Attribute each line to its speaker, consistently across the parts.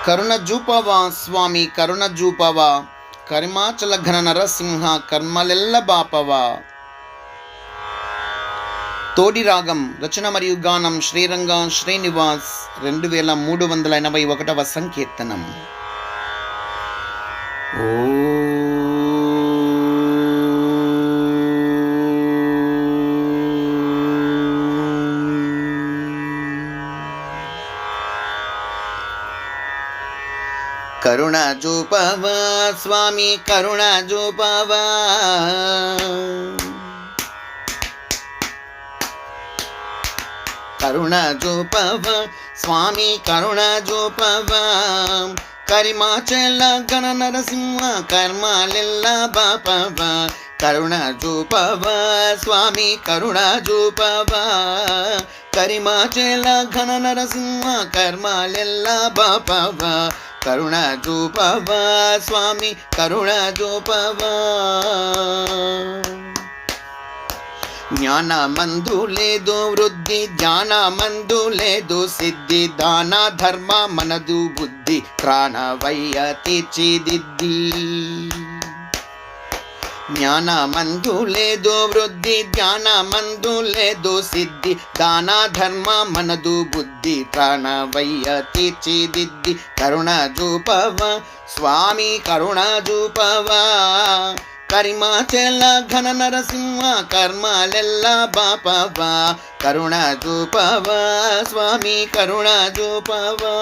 Speaker 1: కరుణ జూపవా స్వామి కరుణ జూపవా, కరిమాచల ఘన నరసింహ కర్మలెల్ల బాపవా. తోడి రాగం రచన మరియు గానం శ్రీరంగ శ్రీనివాస్ 2381వ సంకీర్తనం. ఓ కరుణ జూపవా స్వామి కరుణ జూపవా, కరుణ జూపవా స్వామి కరుణ జూపవా, కరిమాచల ఘన నరసింహ కర్మలెల్ల బాపవా. కరుణ జూపవా స్వామి కరుణ జూపవా, కరిమాచల ఘన నరసింహ కర్మలెల్ల బాపవా. కరుణ జూపవా స్వామి కరుణ జూపవా. జ్ఞానమందు లేదు వృద్ధి ధ్యానమందు లేదు సిద్ధి, దాన ధర్మ మనదు బుద్ధి ప్రాణవయ్య తీర్చిదిద్ది. జ్ఞానమందు లేదు వృద్ధి ధ్యానమందు లేదు సిద్ధి, దాన ధర్మ మనదు బుద్ధి ప్రాణవయ్య తీర్చిదిద్ది. కరుణ జూపవా స్వామి కరుణ జూపవా, కరిమాచల ఘన నరసింహ కర్మలెల్ల బాపవా. కరుణ జూపవా స్వామి కరుణ జూపవా.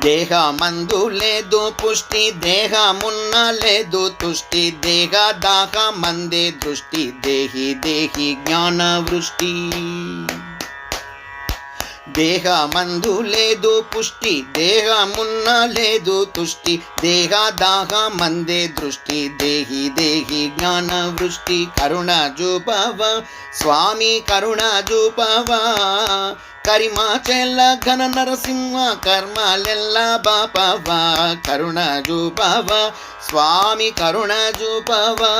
Speaker 1: దేహమందు లేదు పుష్టి దేహమున్న లేదు తుష్టి, దేహ దాహ మందే దృష్టి దేహి దేహి జ్ఞాన వృష్టి. దేహమందు లేదు పుష్టి దేహమున్న లేదు తుష్టి, దేహ దాహ మందే దృష్టి దేహి దేహి జ్ఞాన వృష్టి. కరుణ జూపవా స్వామి కరుణ జూపవా, కరిమాచల ఘన నరసింహ కర్మలెల్ల బాపవా. కరుణ జూపవా స్వామి కరుణ జూపవా.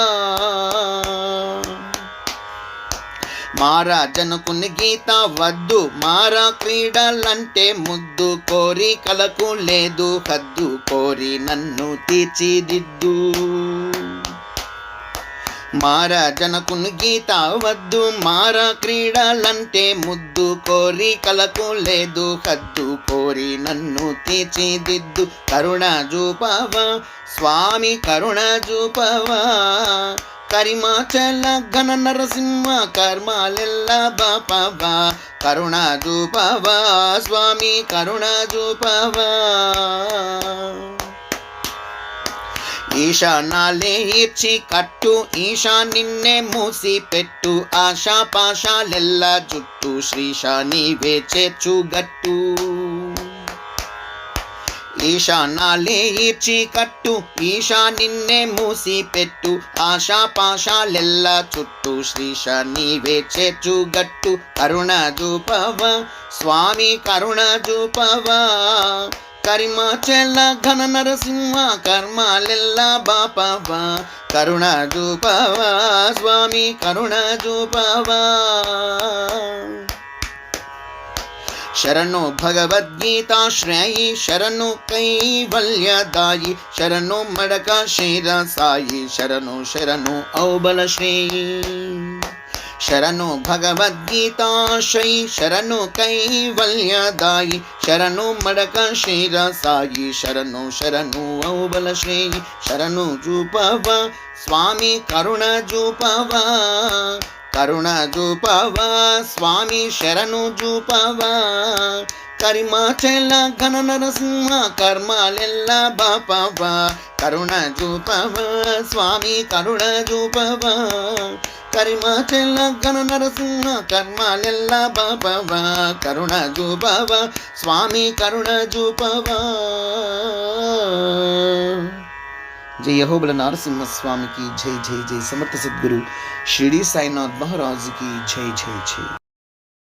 Speaker 1: మారా జనకుని గీత వద్దు మారా క్రీడలంటే ముద్దు, కోరికలకు లేదు హద్దు కోరి నన్ను తీర్చిదిద్దు. మారా జనకుని గీత వద్దు మారా క్రీడలంటే ముద్దు, కోరికలకు లేదు హద్దు కోరి నన్ను తీర్చిదిద్దు. కరుణ జూపవా స్వామి కరుణ జూపవా, కరిమాచల ఘన నరసింహ కర్మలెల్ల బాపవా. కరుణ జూపవా స్వామి కరుణ జూపవా. ఈశానాలే ఈర్చి కట్టు ఈశా నిన్నే మూసి పెట్టు, ఆశా పాశాలెల్ల జుట్టు శ్రీశా నీవే చేర్చు గట్టు. ఈశానాలే ఈర్చి కట్టు ఈశా నిన్నే మూసి పెట్టు, ఆశా పాశాలెల్ల చుట్టూ శ్రీశా నీవే చేర్చు గట్టు. కరుణ జూపవా స్వామి కరుణ జూపవా, కరిమాచల ఘన నరసింహ కర్మలెల్ల బాపవా. కరుణ జూపవా స్వామి కరుణ జూపవా. శరణు భగవద్గీత శ్రేయి శరణు కైవల్యదాయి, శరణు మడక క్షీర సాయి శరణు శరణు ఔబల శ్రేయి. శరణు భగవద్గీత శ్రీ శరణు కైవల్యదాయి, శరణు మడక క్షీర సాయి శరణు శరణు ఔబల శ్రేయి. శరణు జూపవా స్వామి కరుణ జూపవా, కరుణ జూపవా స్వామి శరణు జూపవా, కరిమాచల ఘన నరసింహ కర్మలెల్ల బాపవా. కరుణ జూపవా స్వామి కరుణ జూపవా, కరిమాచల ఘన నరసింహ కర్మలెల్ల బాపవా. కరుణ జూపవా స్వామి కరుణ జూపవా. జై యహోబల నరసింహ స్వామికి జై జై జై. సమర్థ సద్గురు షిరిడి సాయినాథ్ మహారాజుకి జై జై జై.